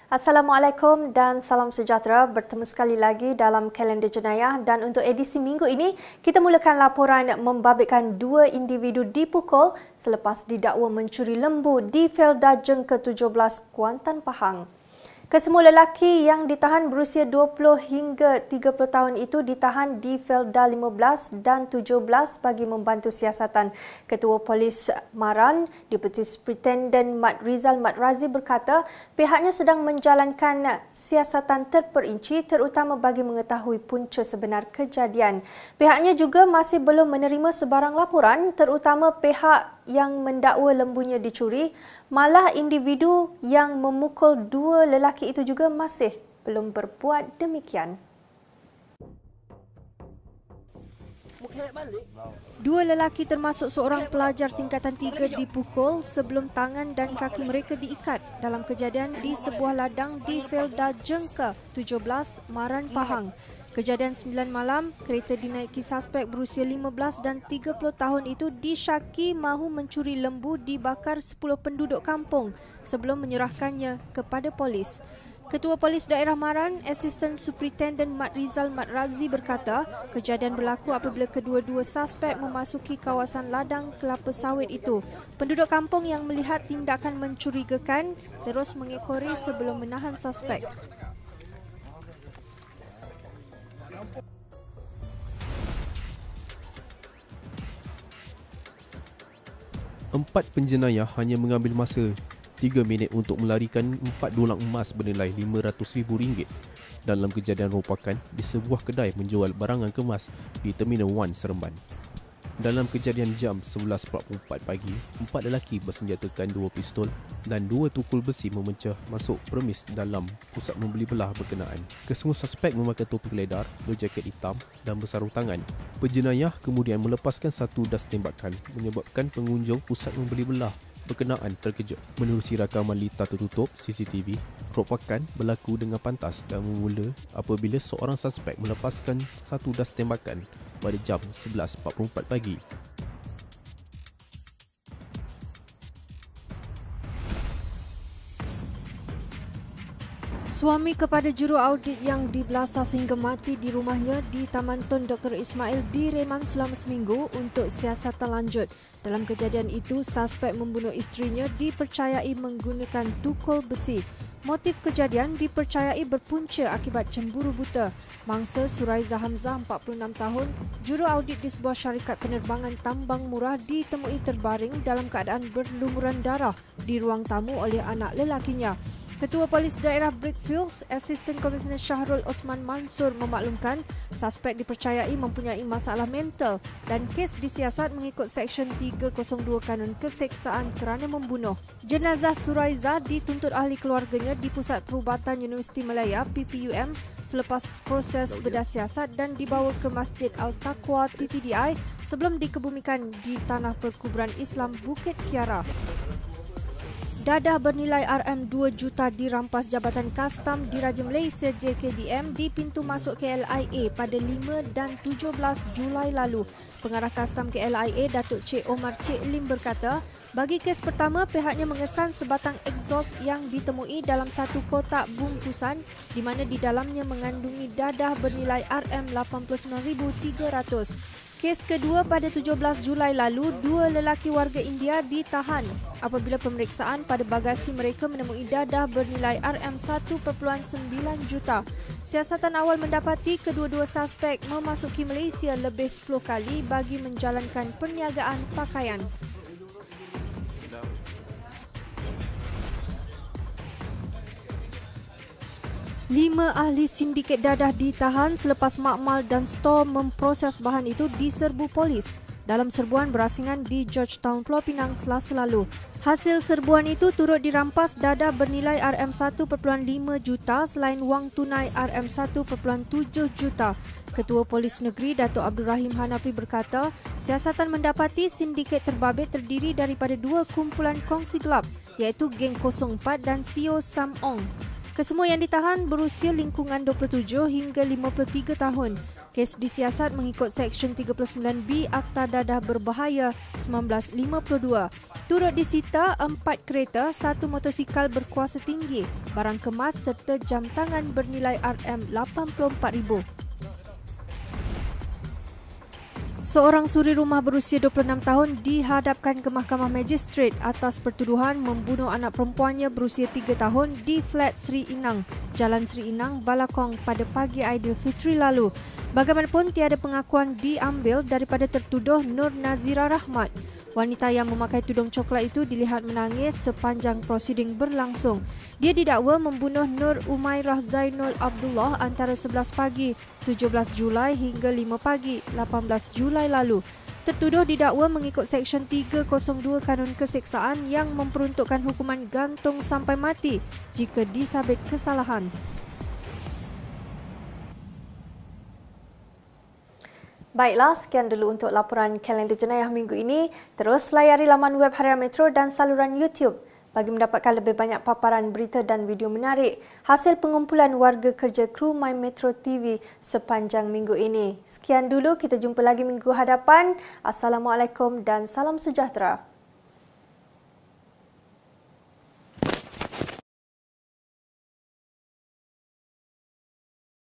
Assalamualaikum dan salam sejahtera. Bertemu sekali lagi dalam kalender jenayah, dan untuk edisi minggu ini kita mulakan laporan membabitkan dua individu dipukul selepas didakwa mencuri lembu di Felda Jeng ke-17 Kuantan, Pahang. Kesemua lelaki yang ditahan berusia 20 hingga 30 tahun itu ditahan di Felda 15 dan 17 bagi membantu siasatan. Ketua Polis Maran, Deputi Superintendent Mat Rizal Mat Razi berkata pihaknya sedang menjalankan siasatan terperinci terutama bagi mengetahui punca sebenar kejadian. Pihaknya juga masih belum menerima sebarang laporan terutama pihak yang mendakwa lembunya dicuri. Malah individu yang memukul dua lelaki itu juga masih belum berbuat demikian. Dua lelaki termasuk seorang pelajar tingkatan 3 dipukul sebelum tangan dan kaki mereka diikat dalam kejadian di sebuah ladang di Felda Jeng ke-17 Maran, Pahang. Kejadian 9 malam, kereta dinaiki suspek berusia 15 dan 30 tahun itu disyaki mahu mencuri lembu dibakar 10 penduduk kampung sebelum menyerahkannya kepada polis. Ketua Polis Daerah Maran, Asisten Superintendent Mat Rizal Mat Razi berkata, kejadian berlaku apabila kedua-dua suspek memasuki kawasan ladang kelapa sawit itu. Penduduk kampung yang melihat tindakan mencurigakan terus mengekori sebelum menahan suspek. Empat penjenayah hanya mengambil masa 3 minit untuk melarikan 4 dulang emas bernilai RM500,000 dalam kejadian rompakan di sebuah kedai menjual barangan kemas di Terminal 1 Seremban. Dalam kejadian jam 11.44 pagi, 4 lelaki bersenjatakan 2 pistol dan 2 tukul besi memecah masuk premis dalam pusat membeli belah berkenaan. Kesemua suspek memakai topi keledar, berjaket hitam dan bersarung tangan. Penjenayah kemudian melepaskan satu das tembakan menyebabkan pengunjung pusat membeli belah berkenaan terkejut. Menerusi rakaman litar tertutup CCTV, rompakan berlaku dengan pantas dan bermula apabila seorang suspek melepaskan satu das tembakan pada jam 11.44 pagi. Suami kepada juru audit yang dibelasah sehingga mati di rumahnya di Taman Tun Dr. Ismail direman selama seminggu untuk siasatan lanjut. Dalam kejadian itu, suspek membunuh isterinya dipercayai menggunakan tukul besi. Motif kejadian dipercayai berpunca akibat cemburu buta. Mangsa Suraiza Hamzah, 46 tahun, juru audit di sebuah syarikat penerbangan tambang murah ditemui terbaring dalam keadaan berlumuran darah di ruang tamu oleh anak lelakinya. Ketua Polis Daerah Brickfields, Asisten Komisioner Syahrul Osman Mansur memaklumkan suspek dipercayai mempunyai masalah mental dan kes disiasat mengikut Seksyen 302 Kanun Keseksaan kerana membunuh. Jenazah Suraiza dituntut ahli keluarganya di Pusat Perubatan Universiti Malaya PPUM selepas proses bedah siasat dan dibawa ke Masjid Al-Taqwa TTDI sebelum dikebumikan di Tanah Perkuburan Islam Bukit Kiara. Dadah bernilai RM2 juta dirampas Jabatan Kastam Diraja Malaysia JKDM di pintu masuk KLIA pada 5 dan 17 Julai lalu. Pengarah Kastam KLIA, Datuk Cik Omar Cik Lim berkata, bagi kes pertama, pihaknya mengesan sebatang egzos yang ditemui dalam satu kotak bungkusan di mana di dalamnya mengandungi dadah bernilai RM89,300. Kes kedua pada 17 Julai lalu, dua lelaki warga India ditahan apabila pemeriksaan pada bagasi mereka menemui dadah bernilai RM1.9 juta. Siasatan awal mendapati kedua-dua suspek memasuki Malaysia lebih 10 kali bagi menjalankan perniagaan pakaian. Lima ahli sindiket dadah ditahan selepas makmal dan stor memproses bahan itu diserbu polis dalam serbuan berasingan di Georgetown, Pulau Pinang Selasa lalu. Hasil serbuan itu turut dirampas dadah bernilai RM1.5 juta selain wang tunai RM1.7 juta. Ketua Polis Negeri Datuk Abdul Rahim Hanafi berkata, siasatan mendapati sindiket terbabit terdiri daripada dua kumpulan kongsi gelap iaitu Geng 04 dan Theo Sam Ong. Kesemua yang ditahan berusia lingkungan 27 hingga 53 tahun. Kes disiasat mengikut Seksyen 39B Akta Dadah Berbahaya 1952. Turut disita 4 kereta, 1 motosikal berkuasa tinggi, barang kemas serta jam tangan bernilai RM84,000. Seorang suri rumah berusia 26 tahun dihadapkan ke Mahkamah Magistrate atas pertuduhan membunuh anak perempuannya berusia 3 tahun di flat Sri Inang, Jalan Sri Inang, Balakong pada pagi Aidilfitri lalu. Bagaimanapun, tiada pengakuan diambil daripada tertuduh Nur Nazira Rahmat. Wanita yang memakai tudung coklat itu dilihat menangis sepanjang prosiding berlangsung. Dia didakwa membunuh Nur Umairah Zainul Abdullah antara 11 pagi 17 Julai hingga 5 pagi 18 Julai lalu. Tertuduh didakwa mengikut Seksyen 302 Kanun Keseksaan yang memperuntukkan hukuman gantung sampai mati jika disabit kesalahan. Baiklah, sekian dulu untuk laporan kalender jenayah minggu ini. Terus layari laman web Harian Metro dan saluran YouTube bagi mendapatkan lebih banyak paparan berita dan video menarik hasil pengumpulan warga kerja kru My Metro TV sepanjang minggu ini. Sekian dulu, kita jumpa lagi minggu hadapan. Assalamualaikum dan salam sejahtera.